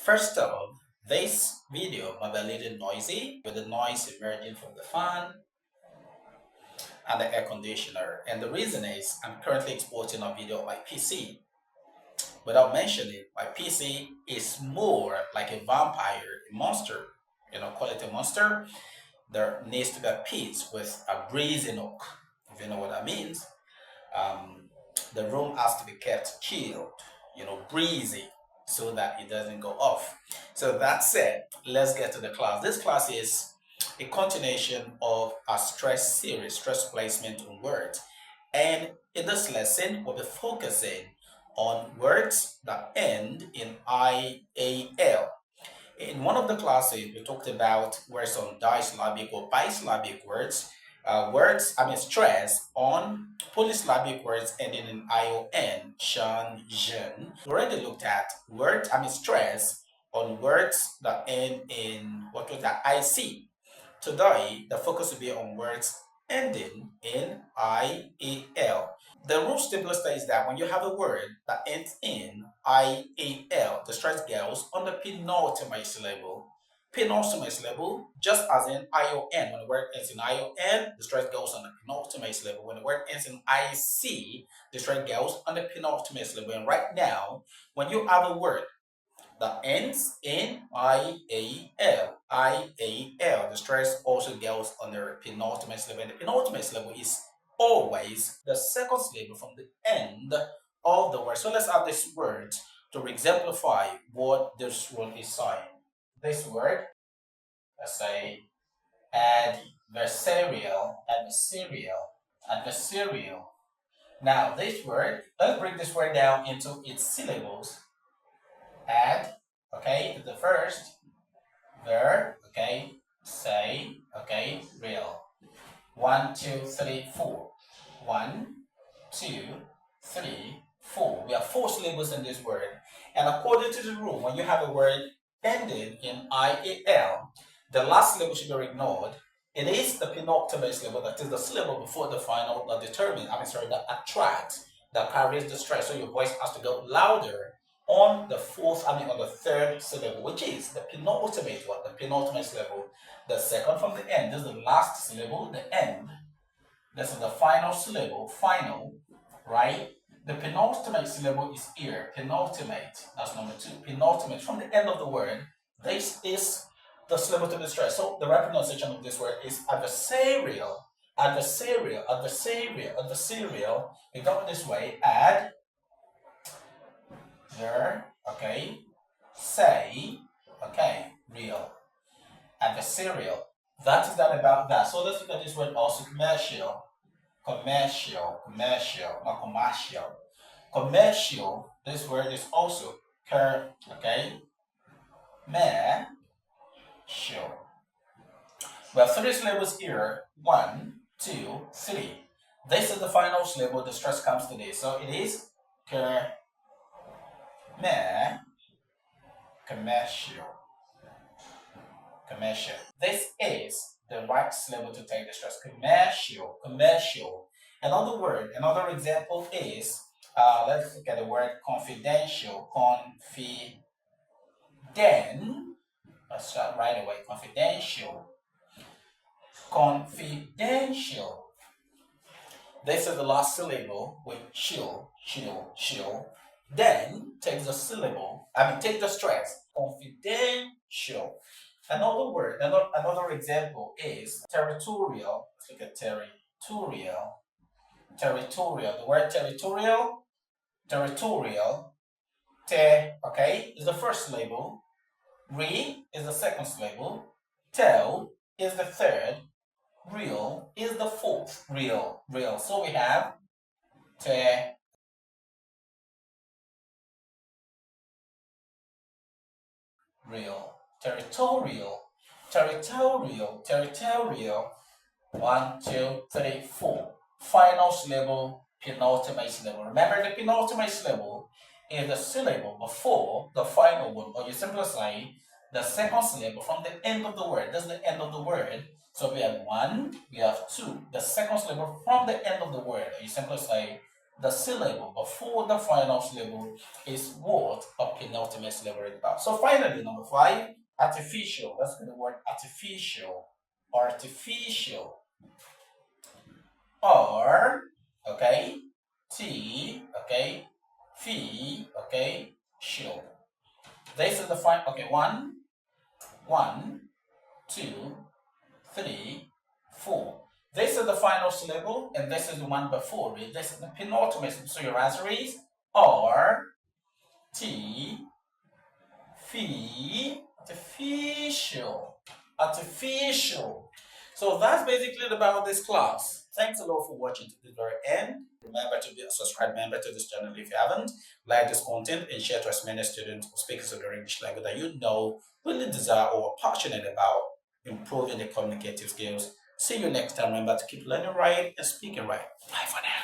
First off, this video might be a little noisy with the noise emerging from the fan and the air conditioner. And the reason is I'm currently exporting a video on my PC. Without mentioning, my PC is more like a vampire, a monster. Call it a monster. There needs to be a piece with a breezy nook, if you know what that means. Um, the room has to be kept chilled, breezy, so that it doesn't go off. So that said, let's get to the class. This class is a continuation of a stress series, stress placement on words. And in this lesson, we'll be focusing on words that end in IAL. In one of the classes, we talked about words on disyllabic or bisyllabic words, stress on polysyllabic words ending in ION, shan, zhen. We already looked at stress on words that end in, what was that, IC. Today, the focus will be on words ending in IAL. The rule simplest is that when you have a word that ends in IAL, the stress goes on the penultimate syllable. Penultimate syllable, just as in ION, when the word ends in ION, the stress goes on the penultimate syllable. When the word ends in IC, the stress goes on the penultimate syllable. And right now, when you have a word that ends in IAL, the stress also goes on the penultimate syllable. And the penultimate syllable is always the second syllable from the end of the word. So let's add this word to exemplify what this word is saying. This word, let's say adversarial. Now this word, let's break this word down into its syllables. Add, okay, the first, ver, okay, say, okay, real. 1, 2, 3, 4. 1, 2, 3, 4. We have 4 syllables in this word. And according to the rule, when you have a word ending in IAL, the last syllable should be ignored. It is the penultimate syllable, that is the syllable before the final that that attracts, that carries the stress. So your voice has to go louder on the third syllable, which is the penultimate one, the penultimate syllable. The second from the end, this is the last syllable, the end. This is the final syllable, final, right? The penultimate syllable is here, penultimate, that's number 2. Penultimate, from the end of the word, this is the syllable to be stressed. So the right pronunciation of this word is adversarial. We go this way, add, there, okay, say, okay, real, adversarial. That is that about that. So let's look at this word also, commercial, not commercial. Commercial, this word is also okay, show. We have 3 syllables here, 1, 2, 3. This is the final syllable, the stress comes to this. So it is commercial. This is the right syllable to take the stress. Commercial. Another example is, let's look at the word confidential. Let's start right away. Confidential. This is the last syllable with chill. Then take the stress. Confidential. Another example is territorial. Let's look at territorial. The word territorial, is the first syllable. Re is the second syllable. Tell is the third. Real is the fourth. Real. So we have real. Territorial. 1, 2, 3, 4. Final syllable, penultimate syllable. Remember, the penultimate syllable is the syllable before the final one, or you simply say the second syllable from the end of the word. That's the end of the word. So we have 1, we have 2. The second syllable from the end of the word, or you simply say the syllable before the final syllable is what a penultimate syllable is about. So finally, number 5, artificial. Let's get the word artificial. Artificial. R, okay, T, okay, F, okay, show. This is the final. Okay, 1, 2, 3, 4. This is the final syllable, and this is the one before it. This is the penultimate. So your answer is R, T, F, artificial. Artificial. So that's basically about this class. Thanks a lot for watching to the very end. Remember to be a subscribed member to this channel if you haven't. Like this content and share to as many students or speakers of the English language that you know really desire or are passionate about improving the communicative skills. See you next time. Remember to keep learning right and speaking right. Bye for now.